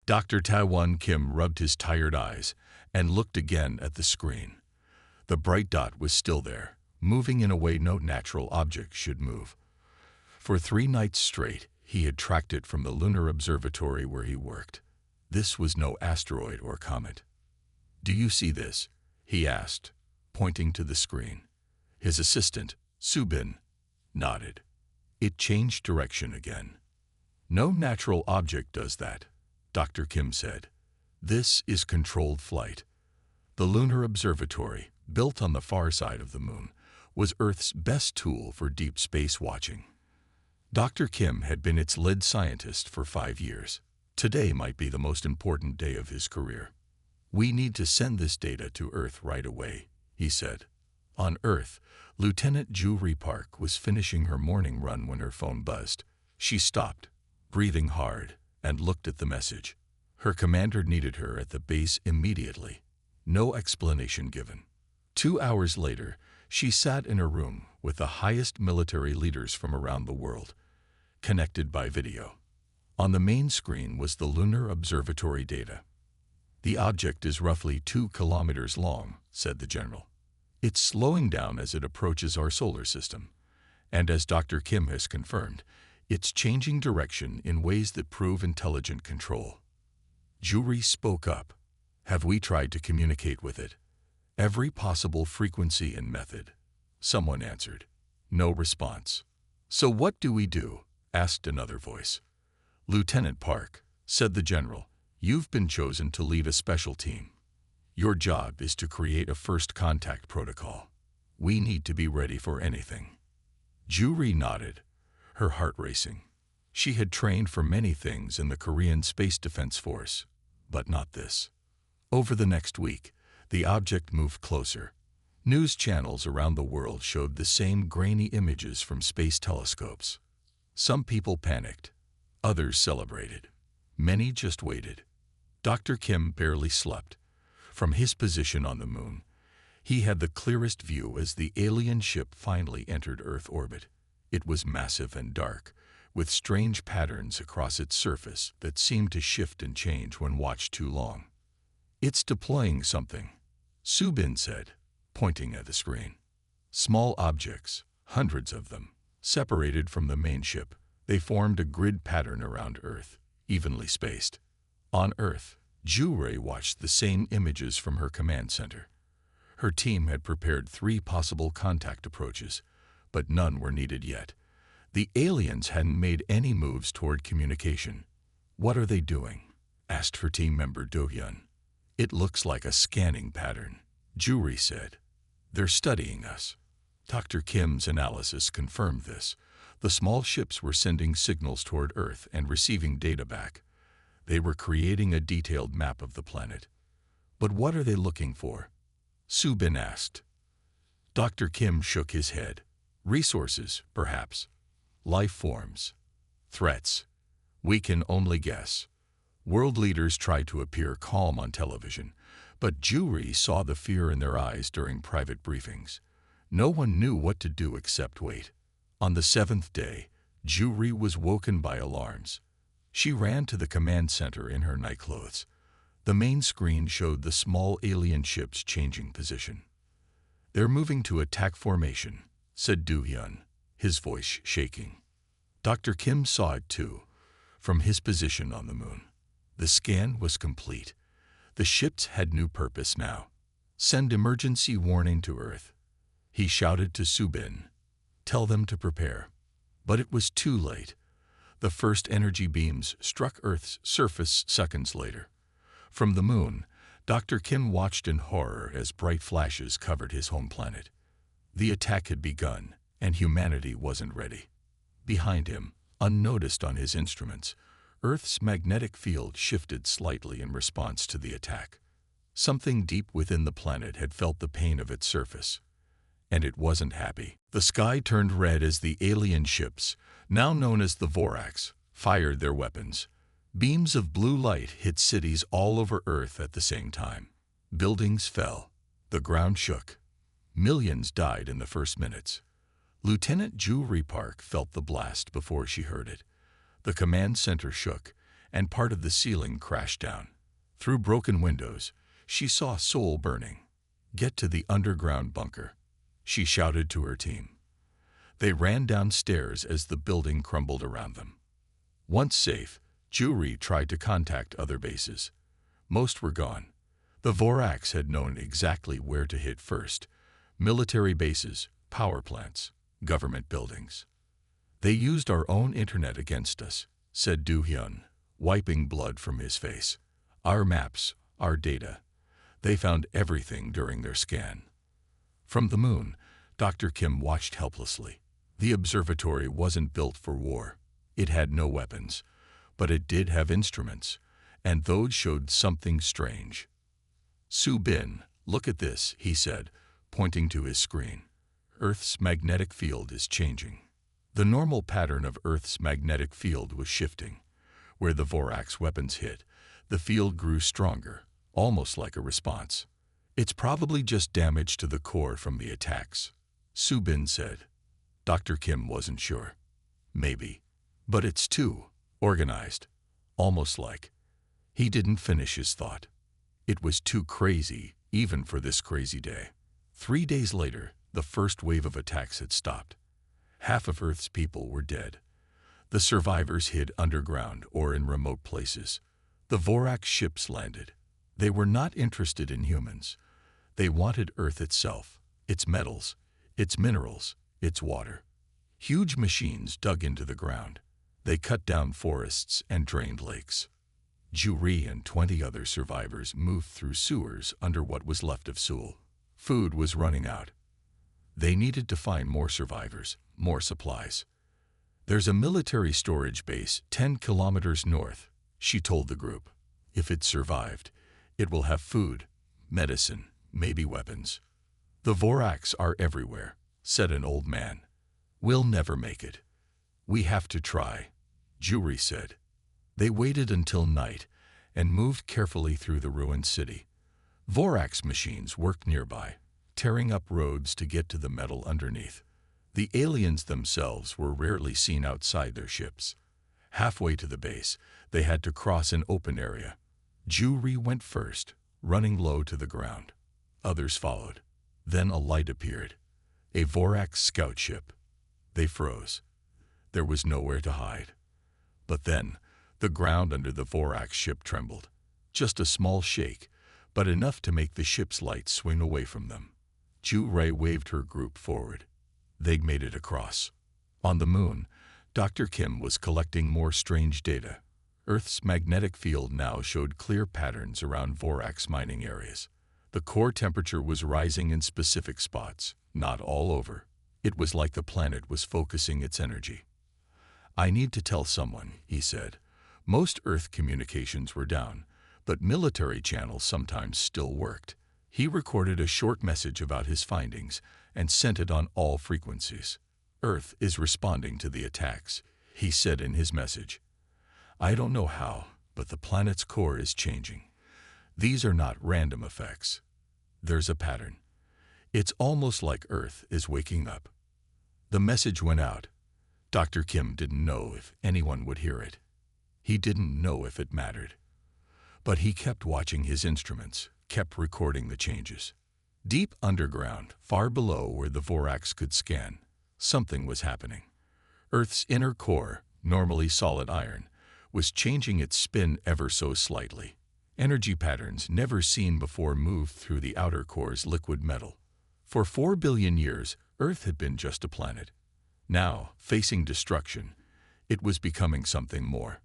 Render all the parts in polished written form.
Dr. Taiwan Kim rubbed his tired eyes and looked again at the screen. The bright dot was still there, moving in a way no natural object should move. For 3 nights straight, he had tracked it from the lunar observatory where he worked. This was no asteroid or comet. "Do you see this?" he asked, pointing to the screen. His assistant, Subin, nodded. It changed direction again. "No natural object does that," Dr. Kim said. "This is controlled flight." The lunar observatory, built on the far side of the moon, was Earth's best tool for deep space watching. Dr. Kim had been its lead scientist for 5 years. Today might be the most important day of his career. "We need to send this data to Earth right away," he said. On Earth, Lieutenant Jewry Park was finishing her morning run when her phone buzzed. She stopped, breathing hard, and looked at the message. Her commander needed her at the base immediately. No explanation given. 2 hours later, she sat in her room with the highest military leaders from around the world, connected by video. On the main screen was the lunar observatory data. "The object is roughly 2 kilometers long," said the general. "It's slowing down as it approaches our solar system. And as Dr. Kim has confirmed, it's changing direction in ways that prove intelligent control." Jewry spoke up. "Have we tried to communicate with it? Every possible frequency and method." Someone answered. No response. "So what do we do?" asked another voice. "Lieutenant Park," said the general, "you've been chosen to lead a special team. Your job is to create a first contact protocol. We need to be ready for anything." Jewry nodded, her heart racing. She had trained for many things in the Korean Space Defense Force, but not this. Over the next week, the object moved closer. News channels around the world showed the same grainy images from space telescopes. Some people panicked. Others celebrated. Many just waited. Dr. Kim barely slept. From his position on the moon, he had the clearest view as the alien ship finally entered Earth orbit. It was massive and dark, with strange patterns across its surface that seemed to shift and change when watched too long. "It's deploying something," Subin said, pointing at the screen. Small objects, hundreds of them, separated from the main ship. They formed a grid pattern around Earth, evenly spaced. On Earth, Jewry watched the same images from her command center. Her team had prepared 3 possible contact approaches, but none were needed yet. The aliens hadn't made any moves toward communication. "What are they doing?" asked her team member Do-hyun. "It looks like a scanning pattern," Jewry said. "They're studying us." Dr. Kim's analysis confirmed this. The small ships were sending signals toward Earth and receiving data back. They were creating a detailed map of the planet. "But what are they looking for?" Subin asked. Dr. Kim shook his head. "Resources, perhaps. Life forms. Threats. We can only guess." World leaders tried to appear calm on television, but Jewry saw the fear in their eyes during private briefings. No one knew what to do except wait. On the 7th day, Jewry was woken by alarms. She ran to the command center in her nightclothes. The main screen showed the small alien ships changing position. "They're moving to attack formation," said Do-hyun, his voice shaking. Dr. Kim saw it too, from his position on the moon. The scan was complete. The ships had new purpose now. "Send emergency warning to Earth," he shouted to Subin. "Tell them to prepare." But it was too late. The first energy beams struck Earth's surface seconds later. From the moon, Dr. Kim watched in horror as bright flashes covered his home planet. The attack had begun, and humanity wasn't ready. Behind him, unnoticed on his instruments, Earth's magnetic field shifted slightly in response to the attack. Something deep within the planet had felt the pain of its surface, and it wasn't happy. The sky turned red as the alien ships, now known as the Voraks, fired their weapons. Beams of blue light hit cities all over Earth at the same time. Buildings fell. The ground shook. Millions died in the first minutes. Lieutenant Jewry Park felt the blast before she heard it. The command center shook, and part of the ceiling crashed down. Through broken windows, she saw Soul burning. "Get to the underground bunker," she shouted to her team. They ran downstairs as the building crumbled around them. Once safe, Juri tried to contact other bases. Most were gone. The Voraks had known exactly where to hit first: military bases, power plants, government buildings. "They used our own internet against us," said Do-hyun, wiping blood from his face. "Our maps, our data. They found everything during their scan." From the moon, Dr. Kim watched helplessly. The observatory wasn't built for war. It had no weapons, but it did have instruments, and those showed something strange. "Soo-bin, look at this," he said, pointing to his screen. "Earth's magnetic field is changing." The normal pattern of Earth's magnetic field was shifting. Where the Voraks weapons hit, the field grew stronger, almost like a response. "It's probably just damage to the core from the attacks," Soo-bin said. Dr. Kim wasn't sure. Maybe. But it's too organized. Almost like. He didn't finish his thought. It was too crazy, even for this crazy day. 3 days later, the first wave of attacks had stopped. Half of Earth's people were dead. The survivors hid underground or in remote places. The Vorak ships landed. They were not interested in humans. They wanted Earth itself, its metals, its minerals, its water. Huge machines dug into the ground. They cut down forests and drained lakes. Juri and 20 other survivors moved through sewers under what was left of Seoul. Food was running out. They needed to find more survivors, more supplies. "There's a military storage base 10 kilometers north," she told the group. "If it survived, it will have food, medicine, maybe weapons." "The Voraks are everywhere," said an old man. "We'll never make it." "We have to try," Juri said. They waited until night and moved carefully through the ruined city. Voraks machines worked nearby, tearing up roads to get to the metal underneath. The aliens themselves were rarely seen outside their ships. Halfway to the base, they had to cross an open area. Juri went first, running low to the ground. Others followed. Then a light appeared. A Vorak scout ship. They froze. There was nowhere to hide. But then, the ground under the Vorak ship trembled. Just a small shake, but enough to make the ship's lights swing away from them. Juri waved her group forward. They made it across. On the moon, Dr. Kim was collecting more strange data. Earth's magnetic field now showed clear patterns around Vorak's mining areas. The core temperature was rising in specific spots, not all over. It was like the planet was focusing its energy. "I need to tell someone," he said. Most Earth communications were down, but military channels sometimes still worked. He recorded a short message about his findings and sent it on all frequencies. "Earth is responding to the attacks," he said in his message. "I don't know how, but the planet's core is changing. These are not random effects. There's a pattern. It's almost like Earth is waking up." The message went out. Dr. Kim didn't know if anyone would hear it. He didn't know if it mattered. But he kept watching his instruments, kept recording the changes. Deep underground, far below where the Voraks could scan, something was happening. Earth's inner core, normally solid iron, was changing its spin ever so slightly. Energy patterns never seen before moved through the outer core's liquid metal. For 4 billion years, Earth had been just a planet. Now, facing destruction, it was becoming something more.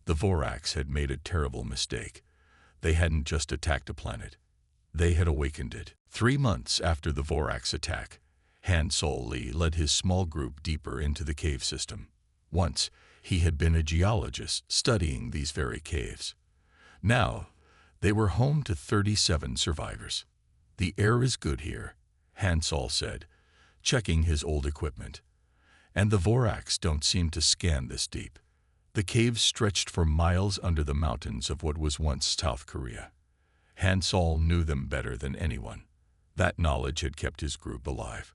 The Voraks had made a terrible mistake. They hadn't just attacked a planet. They had awakened it. 3 months after the Voraks attack, Han Sol-Lee led his small group deeper into the cave system. Once, he had been a geologist studying these very caves. Now, they were home to 37 survivors. "The air is good here," Han Sol said, checking his old equipment. "And the Voraks don't seem to scan this deep." The caves stretched for miles under the mountains of what was once South Korea. Han Sol knew them better than anyone. That knowledge had kept his group alive.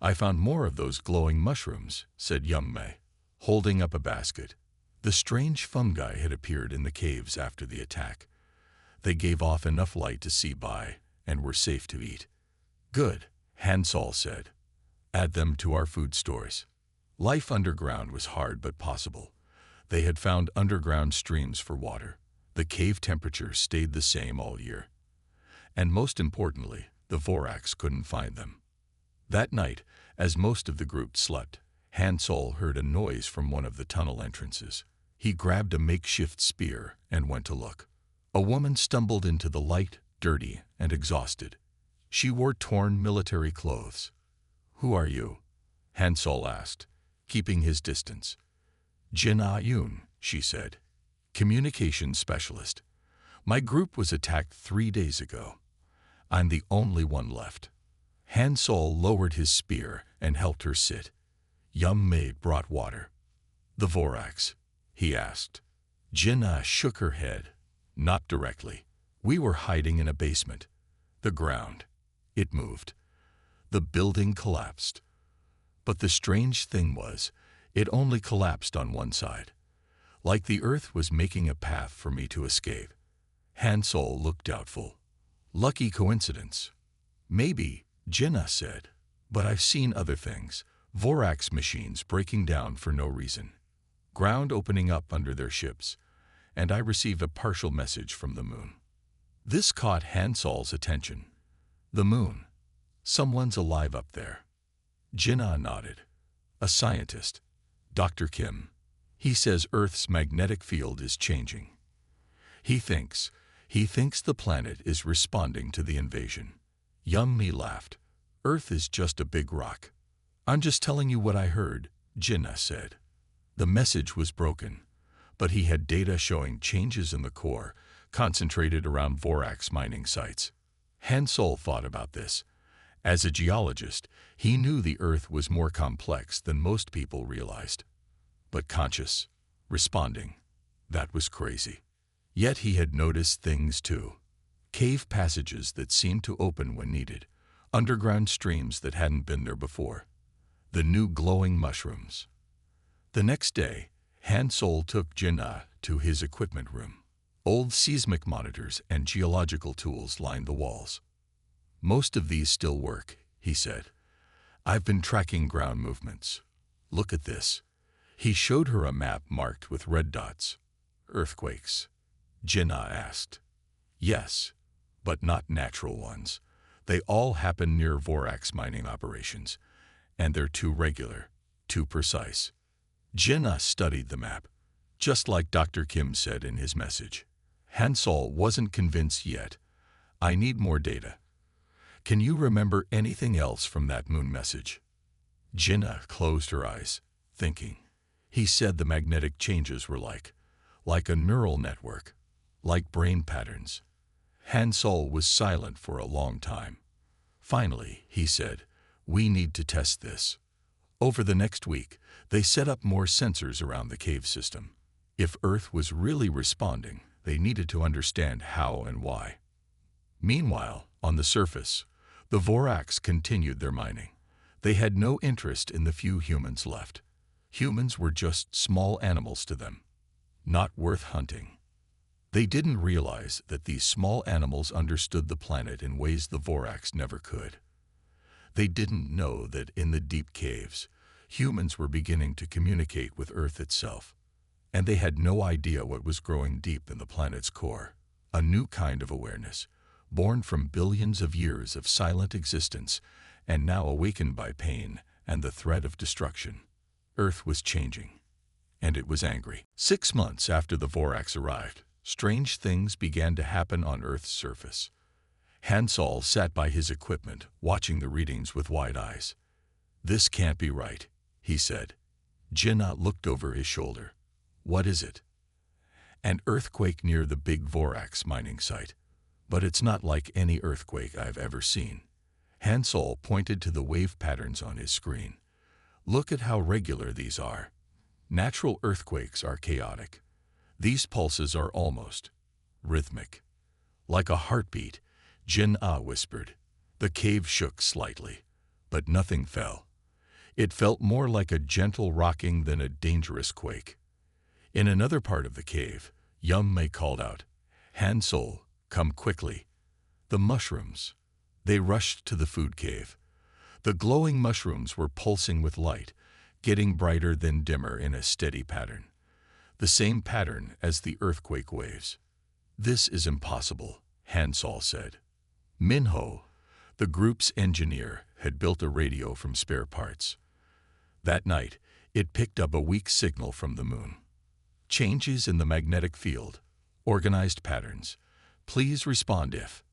"I found more of those glowing mushrooms," said Young Mei, holding up a basket. The strange fungi had appeared in the caves after the attack. They gave off enough light to see by and were safe to eat. Good, Hansol said. Add them to our food stores. Life underground was hard but possible. They had found underground streams for water. The cave temperature stayed the same all year. And most importantly, the Vorax couldn't find them. That night, as most of the group slept, Hansol heard a noise from one of the tunnel entrances. He grabbed a makeshift spear and went to look. A woman stumbled into the light, dirty and exhausted. She wore torn military clothes. "Who are you?" Hansol asked, keeping his distance. "Jin Yun," she said. "Communications specialist. My group was attacked 3 days ago. I'm the only one left." Hansol lowered his spear and helped her sit. Young maid brought water. "The Vorax?" he asked. Jinna shook her head. "Not directly. We were hiding in a basement. The ground. It moved. The building collapsed. But the strange thing was, it only collapsed on one side. Like the earth was making a path for me to escape." Hansol looked doubtful. "Lucky coincidence." "Maybe," Jinna said. "But I've seen other things. Vorax machines breaking down for no reason. Ground opening up under their ships. And I received a partial message from the moon." This caught Hansol's attention. "The moon. Someone's alive up there." Jinna nodded. "A scientist. Dr. Kim. He says Earth's magnetic field is changing. He thinks the planet is responding to the invasion." Yummi laughed. "Earth is just a big rock." "I'm just telling you what I heard," Jinna said. The message was broken, but he had data showing changes in the core, concentrated around Vorax mining sites. Hansol thought about this. As a geologist, he knew the Earth was more complex than most people realized. But conscious, responding, that was crazy. Yet he had noticed things too. Cave passages that seemed to open when needed, underground streams that hadn't been there before, the new glowing mushrooms. The next day, Hansol took Jinna to his equipment room. Old seismic monitors and geological tools lined the walls. "Most of these still work," he said. "I've been tracking ground movements. Look at this." He showed her a map marked with red dots. "Earthquakes?" Jinna asked. "Yes, but not natural ones. They all happen near Vorax mining operations, and they're too regular, too precise." Jinna studied the map, just like Dr. Kim said in his message. Hansol wasn't convinced yet. "I need more data. Can you remember anything else from that moon message?" Jinna closed her eyes, thinking. He said the magnetic changes were like a neural network, like brain patterns. Hansol was silent for a long time. Finally, he said, "We need to test this." Over the next week, they set up more sensors around the cave system. If Earth was really responding, they needed to understand how and why. Meanwhile, on the surface, the Vorax continued their mining. They had no interest in the few humans left. Humans were just small animals to them, not worth hunting. They didn't realize that these small animals understood the planet in ways the Vorax never could. They didn't know that in the deep caves, humans were beginning to communicate with Earth itself. And they had no idea what was growing deep in the planet's core. A new kind of awareness, born from billions of years of silent existence, and now awakened by pain and the threat of destruction. Earth was changing, and it was angry. 6 months after the Vorax arrived, strange things began to happen on Earth's surface. Hansol sat by his equipment, watching the readings with wide eyes. "This can't be right," he said. Jinna looked over his shoulder. "What is it?" "An earthquake near the big Vorax mining site. But it's not like any earthquake I've ever seen." Hansol pointed to the wave patterns on his screen. "Look at how regular these are. Natural earthquakes are chaotic. These pulses are almost rhythmic. Like a heartbeat," Jinna whispered. The cave shook slightly, but nothing fell. It felt more like a gentle rocking than a dangerous quake. In another part of the cave, Young Mei called out, "Hansol, come quickly." The mushrooms. They rushed to the food cave. The glowing mushrooms were pulsing with light, getting brighter then dimmer in a steady pattern. The same pattern as the earthquake waves. "This is impossible," Hansol said. Minho, the group's engineer, had built a radio from spare parts. That night, it picked up a weak signal from the moon. "Changes in the magnetic field. Organized patterns. Please respond if."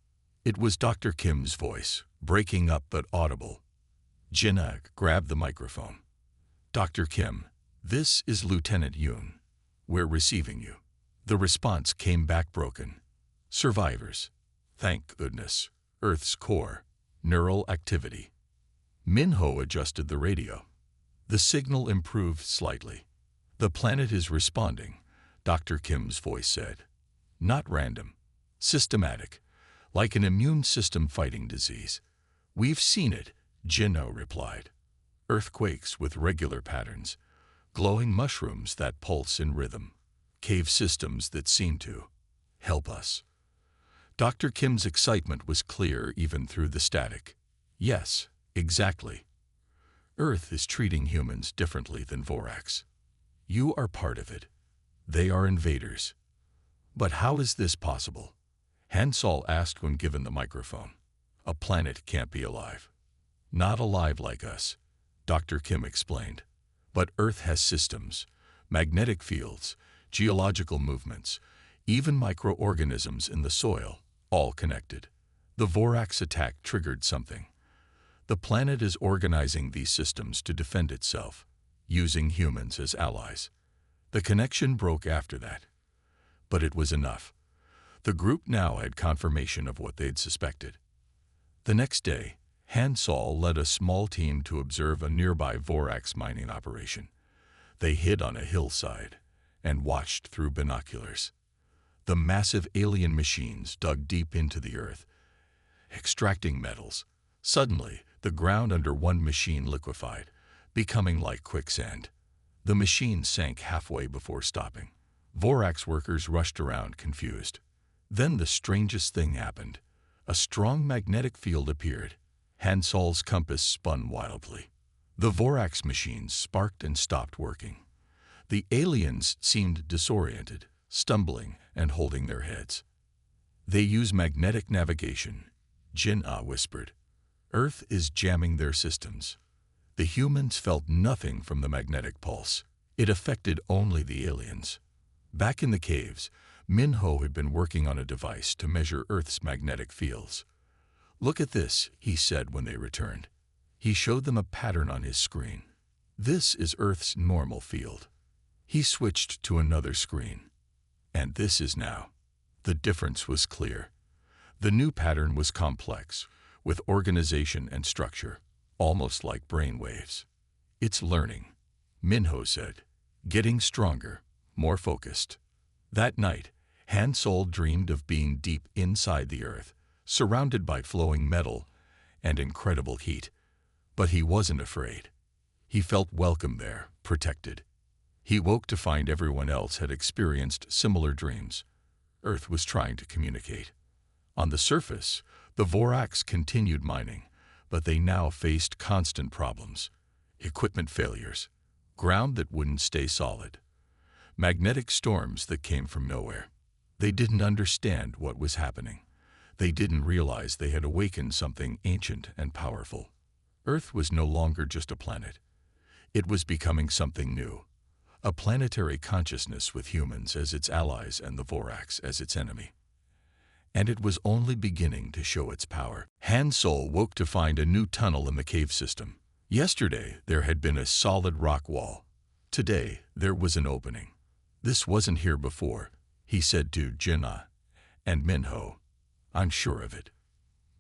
It was Dr. Kim's voice, breaking up but audible. Jinna grabbed the microphone. "Dr. Kim, this is Lieutenant Yoon. We're receiving you." The response came back broken. "Survivors. Thank goodness. Earth's core. Neural activity." Minho adjusted the radio. The signal improved slightly. "The planet is responding," Dr. Kim's voice said. "Not random. Systematic. Like an immune system fighting disease." "We've seen it," Jinno replied. "Earthquakes with regular patterns. Glowing mushrooms that pulse in rhythm. Cave systems that seem to help us." Dr. Kim's excitement was clear even through the static. "Yes, exactly. Earth is treating humans differently than Vorax. You are part of it. They are invaders." "But how is this possible?" Hansol asked when given the microphone. "A planet can't be alive." "Not alive like us," Dr. Kim explained. "But Earth has systems, magnetic fields, geological movements, even microorganisms in the soil, all connected. The Vorax attack triggered something. The planet is organizing these systems to defend itself, using humans as allies. The connection broke after that. But it was enough. The group now had confirmation of what they'd suspected." The next day, Hansol led a small team to observe a nearby Vorax mining operation. They hid on a hillside and watched through binoculars. The massive alien machines dug deep into the earth, extracting metals. Suddenly, the ground under one machine liquefied, becoming like quicksand. The machine sank halfway before stopping. Vorax workers rushed around, confused. Then the strangest thing happened. A strong magnetic field appeared. Hansol's compass spun wildly. The Vorax machines sparked and stopped working. The aliens seemed disoriented, stumbling and holding their heads. "They use magnetic navigation," Jin-Ah whispered. "Earth is jamming their systems." The humans felt nothing from the magnetic pulse. It affected only the aliens. Back in the caves, Minho had been working on a device to measure Earth's magnetic fields. "Look at this," he said when they returned. He showed them a pattern on his screen. "This is Earth's normal field." He switched to another screen. "And this is now." The difference was clear. The new pattern was complex, with organization and structure, almost like brain waves. "It's learning," Minho said, "getting stronger, more focused." That night, Hansol dreamed of being deep inside the earth, surrounded by flowing metal and incredible heat. But he wasn't afraid. He felt welcome there, protected. He woke to find everyone else had experienced similar dreams. Earth was trying to communicate. On the surface, the Vorax continued mining, but they now faced constant problems. Equipment failures, ground that wouldn't stay solid, magnetic storms that came from nowhere. They didn't understand what was happening. They didn't realize they had awakened something ancient and powerful. Earth was no longer just a planet. It was becoming something new. A planetary consciousness with humans as its allies and the Vorax as its enemy. And it was only beginning to show its power. Hansol woke to find a new tunnel in the cave system. Yesterday, there had been a solid rock wall. Today, there was an opening. "This wasn't here before," he said to Jin-Ah and Minho. "I'm sure of it."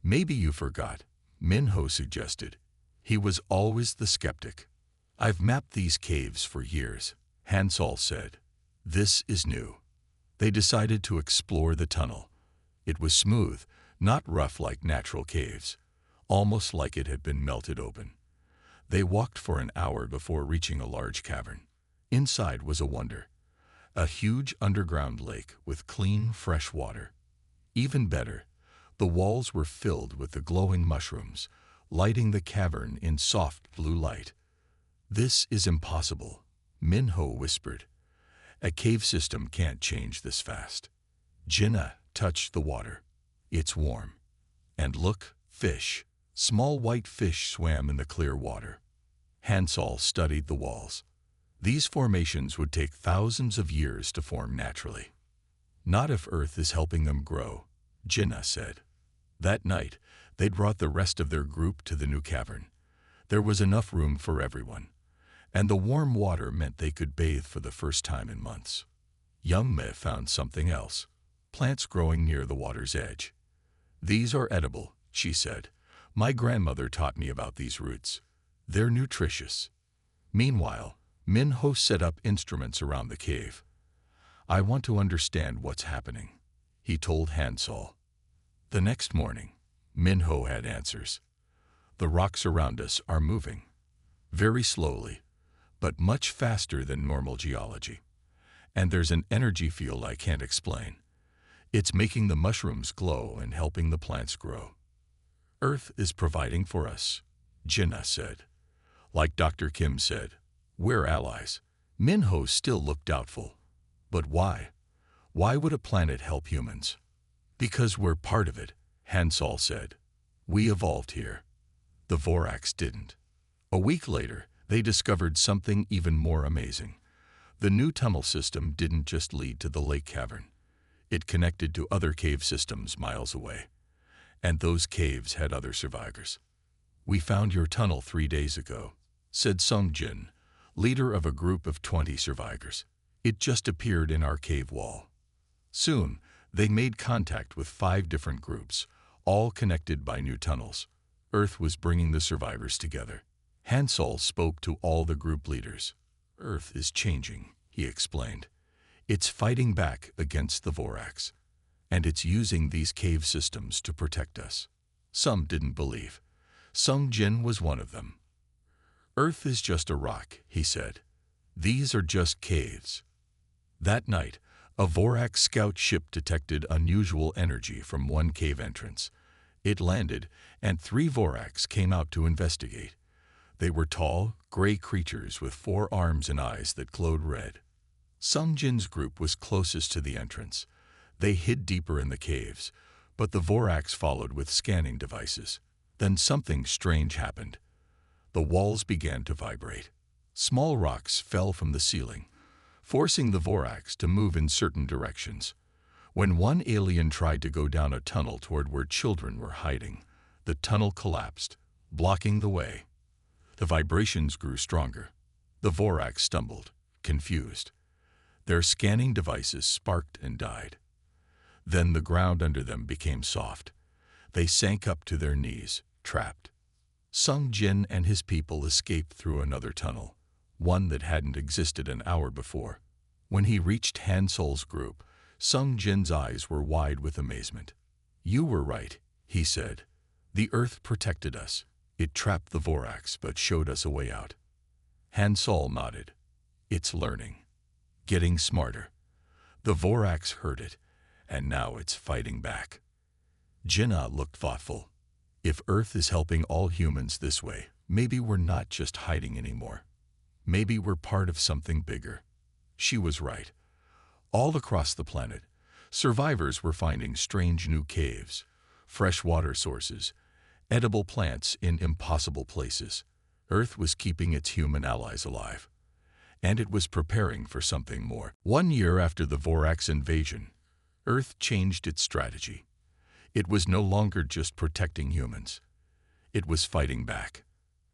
"Maybe you forgot," Minho suggested. He was always the skeptic. "I've mapped these caves for years," Hansol said. "This is new." They decided to explore the tunnel. It was smooth, not rough like natural caves, almost like it had been melted open. They walked for an hour before reaching a large cavern. Inside was a wonder. A huge underground lake with clean, fresh water. Even better, the walls were filled with the glowing mushrooms, lighting the cavern in soft blue light. "This is impossible," Minho whispered. "A cave system can't change this fast." Jinnah touched the water. "It's warm. And look, fish." Small white fish swam in the clear water. Hansol studied the walls. These formations would take thousands of years to form naturally. "Not if Earth is helping them grow," Jinnah said. That night, they'd brought the rest of their group to the new cavern. There was enough room for everyone, and the warm water meant they could bathe for the first time in months. Young Me found something else, plants growing near the water's edge. "These are edible," she said. "My grandmother taught me about these roots. They're nutritious." Meanwhile, Minho set up instruments around the cave. "I want to understand what's happening," he told Hansol. The next morning, Minho had answers. "The rocks around us are moving. Very slowly, but much faster than normal geology. And there's an energy field I can't explain. It's making the mushrooms glow and helping the plants grow." "Earth is providing for us," Jinnah said. "Like Dr. Kim said, we're allies." Minho still looked doubtful. "But why? Why would a planet help humans?" "Because we're part of it," Hansol said. "We evolved here. The Vorax didn't." A week later, they discovered something even more amazing. The new tunnel system didn't just lead to the lake cavern. It connected to other cave systems miles away. And those caves had other survivors. "We found your tunnel 3 days ago," said Sung Jin, leader of a group of 20 survivors. "It just appeared in our cave wall." Soon, they made contact with 5 different groups, all connected by new tunnels. Earth was bringing the survivors together. Hansol spoke to all the group leaders. "Earth is changing," he explained. "It's fighting back against the Vorax, and it's using these cave systems to protect us." Some didn't believe. Sung Jin was one of them. "Earth is just a rock," he said. "These are just caves." That night, a Vorax scout ship detected unusual energy from one cave entrance. It landed, and 3 Vorax came out to investigate. They were tall, gray creatures with 4 arms and eyes that glowed red. Sung Jin's group was closest to the entrance. They hid deeper in the caves, but the Vorax followed with scanning devices. Then something strange happened. The walls began to vibrate. Small rocks fell from the ceiling, forcing the Vorax to move in certain directions. When one alien tried to go down a tunnel toward where children were hiding, the tunnel collapsed, blocking the way. The vibrations grew stronger. The Vorax stumbled, confused. Their scanning devices sparked and died. Then the ground under them became soft. They sank up to their knees, trapped. Sung Jin and his people escaped through another tunnel, one that hadn't existed an hour before. When he reached Hansol's group, Sung Jin's eyes were wide with amazement. "You were right," he said. "The Earth protected us. It trapped the Vorax but showed us a way out." Hansol nodded. "It's learning. Getting smarter. The Vorax heard it, and now it's fighting back." Jinnah looked thoughtful. "If Earth is helping all humans this way, maybe we're not just hiding anymore. Maybe we're part of something bigger." She was right. All across the planet, survivors were finding strange new caves, fresh water sources, edible plants in impossible places. Earth was keeping its human allies alive. And it was preparing for something more. 1 year after the Vorax invasion, Earth changed its strategy. It was no longer just protecting humans. It was fighting back.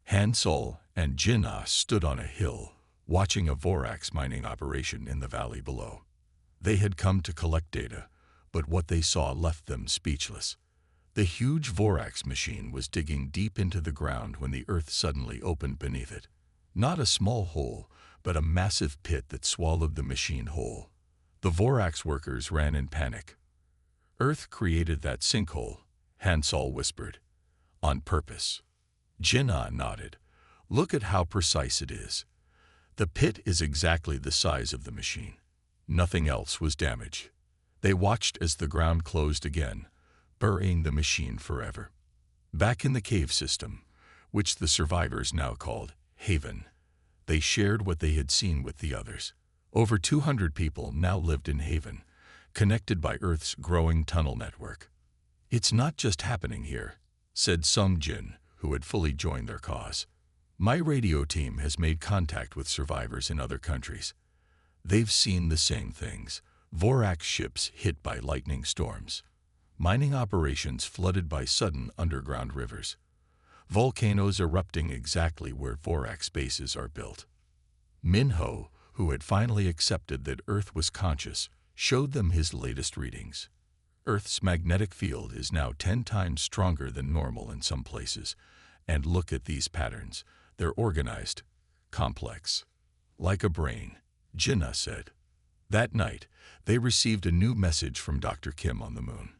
Hansol and Jinnah stood on a hill, watching a Vorax mining operation in the valley below. They had come to collect data, but what they saw left them speechless. The huge Vorax machine was digging deep into the ground when the Earth suddenly opened beneath it. Not a small hole, but a massive pit that swallowed the machine whole. The Vorax workers ran in panic. "Earth created that sinkhole," Hansol whispered. "On purpose." Jinnah nodded. "Look at how precise it is. The pit is exactly the size of the machine. Nothing else was damaged. They watched as the ground closed again, burying the machine forever. Back in the cave system, which the survivors now called Haven, they shared what they had seen with the others. Over 200 people now lived in Haven, connected by Earth's growing tunnel network. "It's not just happening here," said Sung Jin, who had fully joined their cause. "My radio team has made contact with survivors in other countries. They've seen the same things: Vorax ships hit by lightning storms, mining operations flooded by sudden underground rivers, volcanoes erupting exactly where Vorax bases are built." Minho, who had finally accepted that Earth was conscious, showed them his latest readings. Earth's magnetic field is now 10 times stronger than normal in some places. And look at these patterns. They're organized, complex. Like a brain, Jinnah said. That night, they received a new message from Dr. Kim on the moon.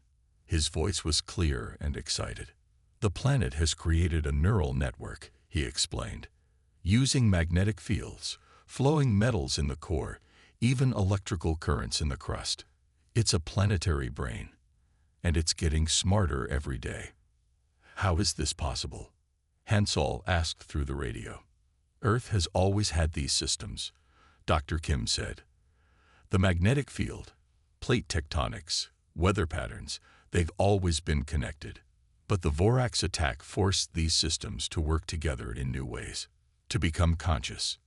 His voice was clear and excited. "The planet has created a neural network," he explained, "using magnetic fields, flowing metals in the core, even electrical currents in the crust. It's a planetary brain, and it's getting smarter every day." "How is this possible?" Hansol asked through the radio. "Earth has always had these systems," Dr. Kim said. "The magnetic field, plate tectonics, weather patterns, they've always been connected. But the Vorax attack forced these systems to work together in new ways, to become conscious."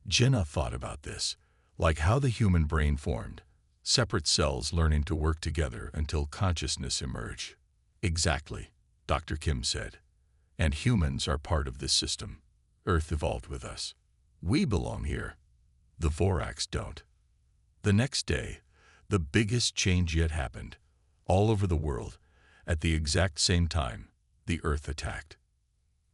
Jinnah thought about this, like how the human brain formed, separate cells learning to work together until consciousness emerged. "Exactly," Dr. Kim said. "And humans are part of this system. Earth evolved with us. We belong here. The Vorax don't." The next day, the biggest change yet happened. All over the world, at the exact same time, the Earth attacked.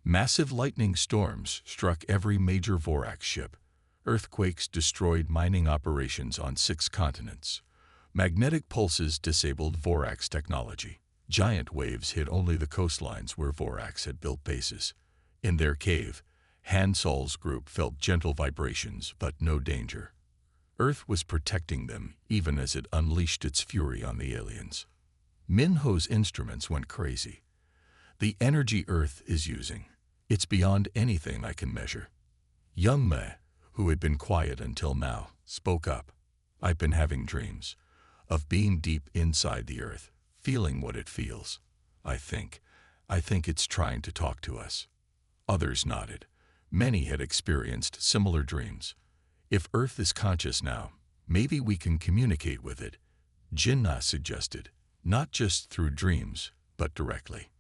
Massive lightning storms struck every major Vorax ship. Earthquakes destroyed mining operations on 6 continents. Magnetic pulses disabled Vorax technology. Giant waves hit only the coastlines where Vorax had built bases. In their cave, Hansol's group felt gentle vibrations but no danger. Earth was protecting them even as it unleashed its fury on the aliens. Minho's instruments went crazy. "The energy Earth is using, it's beyond anything I can measure." Young Me, who had been quiet until now, spoke up. "I've been having dreams of being deep inside the Earth, feeling what it feels. I think it's trying to talk to us." Others nodded. Many had experienced similar dreams. "If Earth is conscious now, maybe we can communicate with it," Jinnah suggested, "not just through dreams, but directly."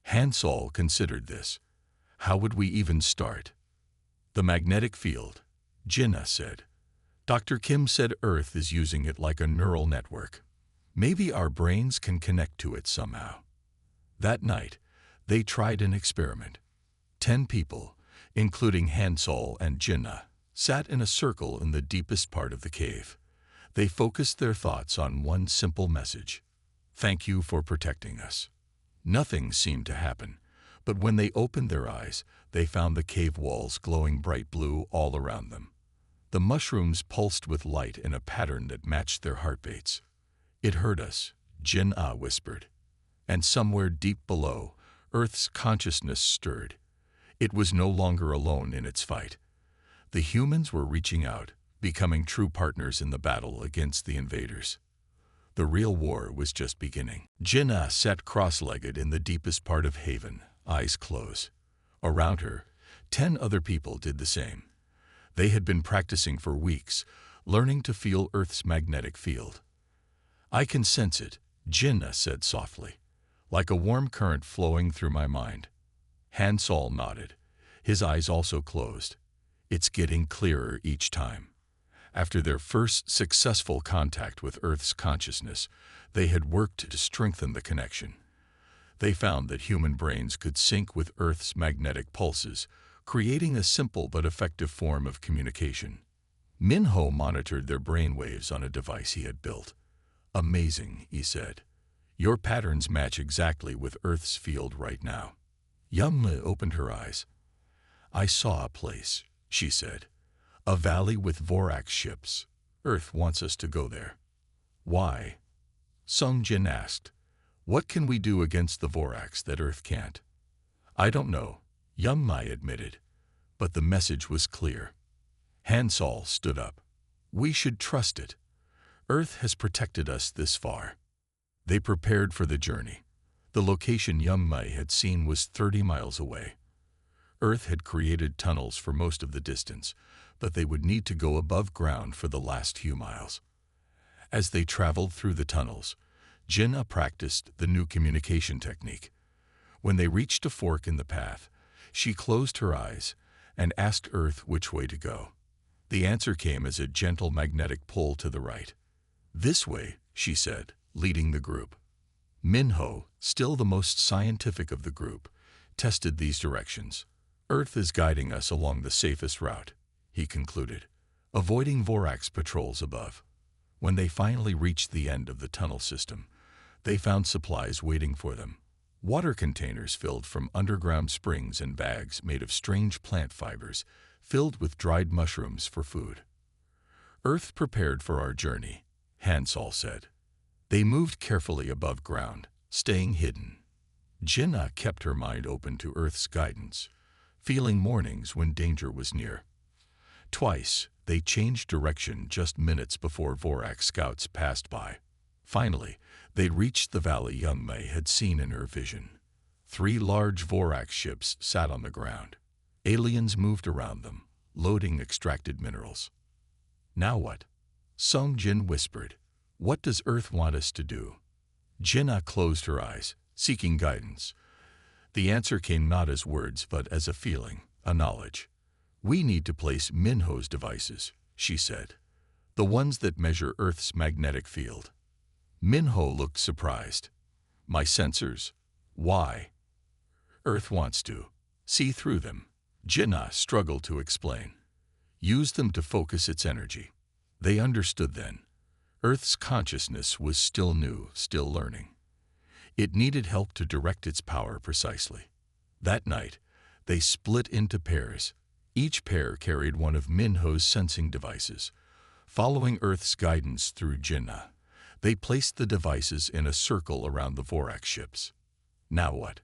Hansol considered this. "How would we even start?" "The magnetic field," Jinnah said. "Dr. Kim said Earth is using it like a neural network. Maybe our brains can connect to it somehow." That night, they tried an experiment. 10 people, including Hansol and Jinnah, sat in a circle in the deepest part of the cave. They focused their thoughts on one simple message: "Thank you for protecting us." Nothing seemed to happen, but when they opened their eyes, they found the cave walls glowing bright blue all around them. The mushrooms pulsed with light in a pattern that matched their heartbeats. "It hurt us," Jinnah whispered. And somewhere deep below, Earth's consciousness stirred. It was no longer alone in its fight. The humans were reaching out, becoming true partners in the battle against the invaders. The real war was just beginning. Jinnah sat cross-legged in the deepest part of Haven, eyes closed. Around her, 10 other people did the same. They had been practicing for weeks, learning to feel Earth's magnetic field. "I can sense it," Jinnah said softly, "like a warm current flowing through my mind." Hansol nodded, his eyes also closed. "It's getting clearer each time." After their first successful contact with Earth's consciousness, they had worked to strengthen the connection. They found that human brains could sync with Earth's magnetic pulses, creating a simple but effective form of communication. Minho monitored their brainwaves on a device he had built. "Amazing," he said. "Your patterns match exactly with Earth's field right now." Young Me opened her eyes. "I saw a place," she said. "A valley with Vorax ships. Earth wants us to go there. Why? Sung Jin asked. What can we do against the Vorax that Earth can't? I don't know, Young Mai admitted, but the message was clear. Han Sol stood up. We should trust it. Earth has protected us this far. They prepared for the journey. The location Young Mai had seen was 30 miles away. Earth had created tunnels for most of the distance, but they would need to go above ground for the last few miles. As they traveled through the tunnels, Jinna practiced the new communication technique. When they reached a fork in the path, she closed her eyes and asked Earth which way to go. The answer came as a gentle magnetic pull to the right. This way, she said, leading the group. Minho, still the most scientific of the group, tested these directions. Earth is guiding us along the safest route, he concluded, avoiding Vorax patrols above. When they finally reached the end of the tunnel system, they found supplies waiting for them. Water containers filled from underground springs and bags made of strange plant fibers, filled with dried mushrooms for food. Earth prepared for our journey, Han Sol said. They moved carefully above ground, staying hidden. Jinna kept her mind open to Earth's guidance, feeling warnings when danger was near. Twice, they changed direction just minutes before Vorax scouts passed by. Finally, they reached the valley Young Mai had seen in her vision. 3 large Vorax ships sat on the ground. Aliens moved around them, loading extracted minerals. Now what? Sung Jin whispered. What does Earth want us to do? Jinna closed her eyes, seeking guidance. The answer came not as words but as a feeling, a knowledge. We need to place Minho's devices, she said, the ones that measure Earth's magnetic field. Minho looked surprised. My sensors? Why? Earth wants to see through them. Jinna struggled to explain. Use them to focus its energy. They understood then. Earth's consciousness was still new, still learning. It needed help to direct its power precisely. That night, they split into pairs. Each pair carried one of Minho's sensing devices. Following Earth's guidance through Jinna, they placed the devices in a circle around the Vorax ships. Now what?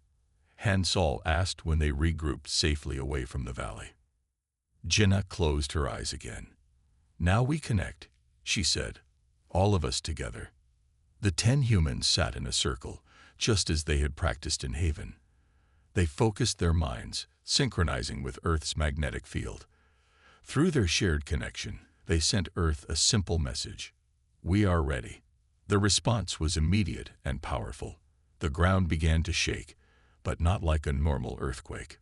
Han Sol asked when they regrouped safely away from the valley. Jinna closed her eyes again. Now we connect, she said, all of us together. The 10 humans sat in a circle, just as they had practiced in Haven. They focused their minds, synchronizing with Earth's magnetic field. Through their shared connection, they sent Earth a simple message. We are ready. The response was immediate and powerful. The ground began to shake, but not like a normal earthquake.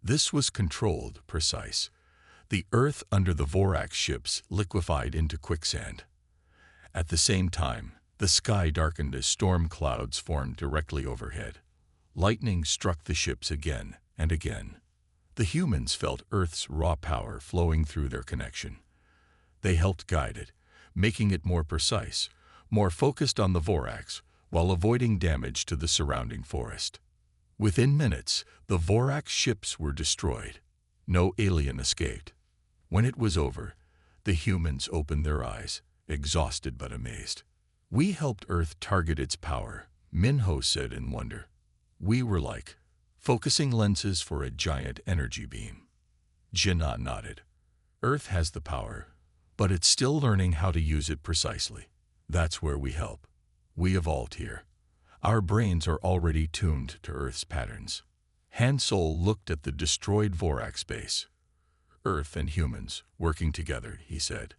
This was controlled, precise. The Earth under the Vorax ships liquefied into quicksand. At the same time, the sky darkened as storm clouds formed directly overhead. Lightning struck the ships again and again. The humans felt Earth's raw power flowing through their connection. They helped guide it, making it more precise, more focused on the Vorax, while avoiding damage to the surrounding forest. Within minutes, the Vorax ships were destroyed. No alien escaped. When it was over, the humans opened their eyes, exhausted but amazed. We helped Earth target its power, Minho said in wonder. We were like focusing lenses for a giant energy beam. Jinna nodded. Earth has the power, but it's still learning how to use it precisely. That's where we help. We evolved here. Our brains are already tuned to Earth's patterns. Han Sol looked at the destroyed Vorax base. Earth and humans working together, he said.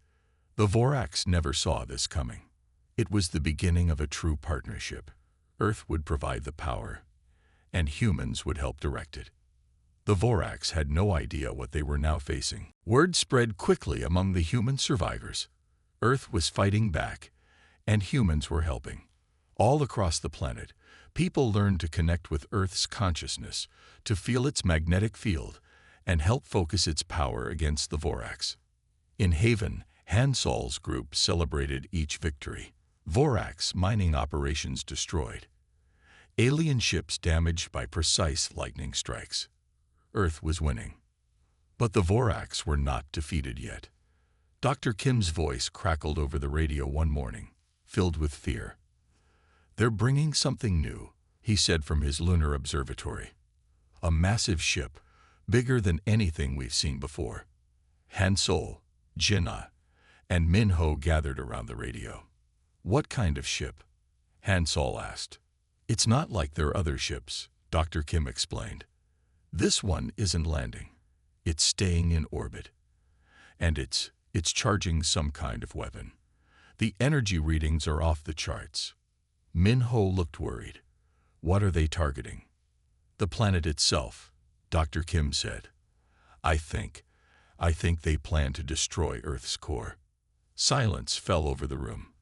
The Vorax never saw this coming. It was the beginning of a true partnership. Earth would provide the power, and humans would help direct it. The Vorax had no idea what they were now facing. Word spread quickly among the human survivors. Earth was fighting back, and humans were helping. All across the planet, people learned to connect with Earth's consciousness, to feel its magnetic field, and help focus its power against the Vorax. In Haven, Han Sol's group celebrated each victory. Vorax mining operations destroyed. Alien ships damaged by precise lightning strikes. Earth was winning. But the Vorax were not defeated yet. Dr. Kim's voice crackled over the radio one morning, filled with fear. "They're bringing something new," he said from his lunar observatory. "A massive ship, bigger than anything we've seen before." Han Sol, Jinnah, and Min Ho gathered around the radio. "What kind of ship?" Han Sol asked. "It's not like their other ships," Dr. Kim explained. "This one isn't landing. It's staying in orbit. And it's charging some kind of weapon. The energy readings are off the charts." Min Ho looked worried. "What are they targeting?" "The planet itself," Dr. Kim said. I think they plan to destroy Earth's core." Silence fell over the room.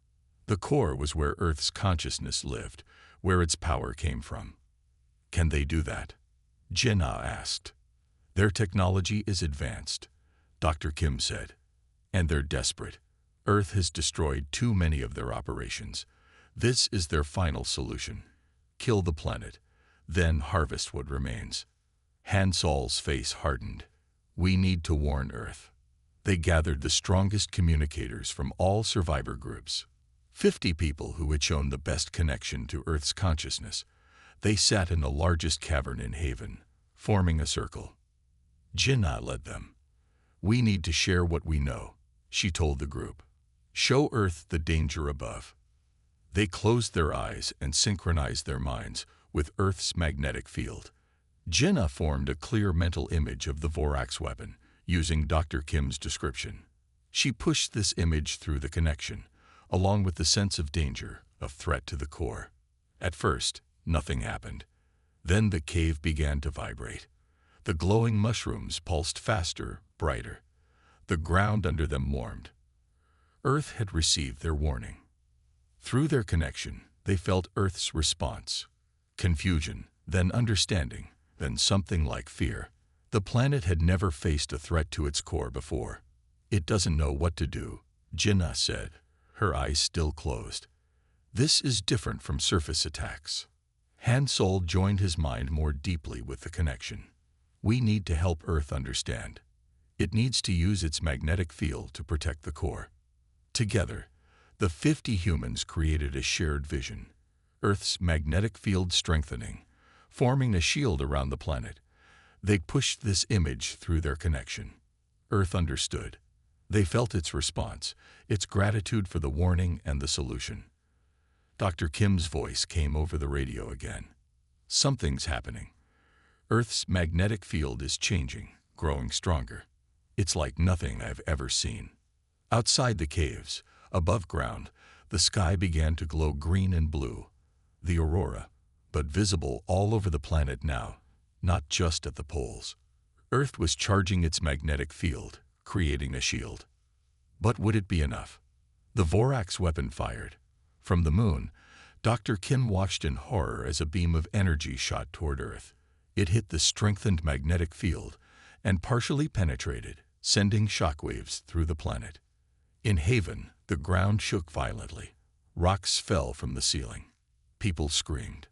The core was where Earth's consciousness lived, where its power came from. "Can they do that?" Jinnah asked. "Their technology is advanced," Dr. Kim said. "And they're desperate. Earth has destroyed too many of their operations. This is their final solution. Kill the planet, then harvest what remains." Han Sol's face hardened. "We need to warn Earth." They gathered the strongest communicators from all survivor groups. 50 people who had shown the best connection to Earth's consciousness. They sat in the largest cavern in Haven, forming a circle. Jinnah led them. "We need to share what we know," she told the group. "Show Earth the danger above." They closed their eyes and synchronized their minds with Earth's magnetic field. Jinnah formed a clear mental image of the Vorax weapon, using Dr. Kim's description. She pushed this image through the connection, along with the sense of danger, of threat to the core. At first, nothing happened. Then the cave began to vibrate. The glowing mushrooms pulsed faster, brighter. The ground under them warmed. Earth had received their warning. Through their connection, they felt Earth's response. Confusion, then understanding, then something like fear. The planet had never faced a threat to its core before. "It doesn't know what to do," Jinnah said, her eyes still closed. "This is different from surface attacks." Han Sol joined his mind more deeply with the connection. "We need to help Earth understand. It needs to use its magnetic field to protect the core." Together, the 50 humans created a shared vision. Earth's magnetic field strengthening, forming a shield around the planet. They pushed this image through their connection. Earth understood. They felt its response, its gratitude for the warning and the solution. Dr. Kim's voice came over the radio again. "Something's happening. Earth's magnetic field is changing, growing stronger. It's like nothing I've ever seen." Outside the caves, above ground, the sky began to glow green and blue. The aurora, but visible all over the planet now, not just at the poles. Earth was charging its magnetic field, creating a shield. But would it be enough? The Vorax weapon fired. From the moon, Dr. Kim watched in horror as a beam of energy shot toward Earth. It hit the strengthened magnetic field and partially penetrated, sending shockwaves through the planet. In Haven, the ground shook violently. Rocks fell from the ceiling. People screamed.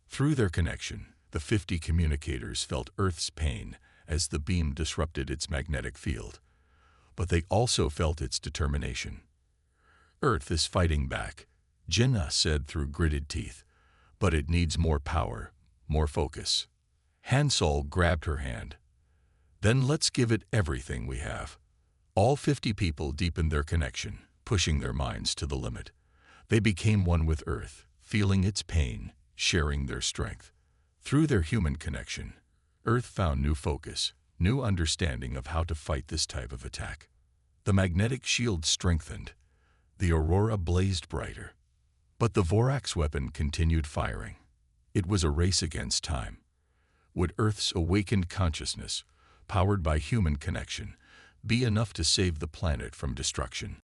Through their connection, the 50 communicators felt Earth's pain as the beam disrupted its magnetic field. But they also felt its determination. "Earth is fighting back," Jinnah said through gritted teeth. "But it needs more power, more focus." Han Sol grabbed her hand. "Then let's give it everything we have." All 50 people deepened their connection, pushing their minds to the limit. They became one with Earth, feeling its pain, sharing their strength. Through their human connection, Earth found new focus, new understanding of how to fight this type of attack. The magnetic shield strengthened. The aurora blazed brighter. But the Vorax weapon continued firing. It was a race against time. Would Earth's awakened consciousness, powered by human connection, be enough to save the planet from destruction?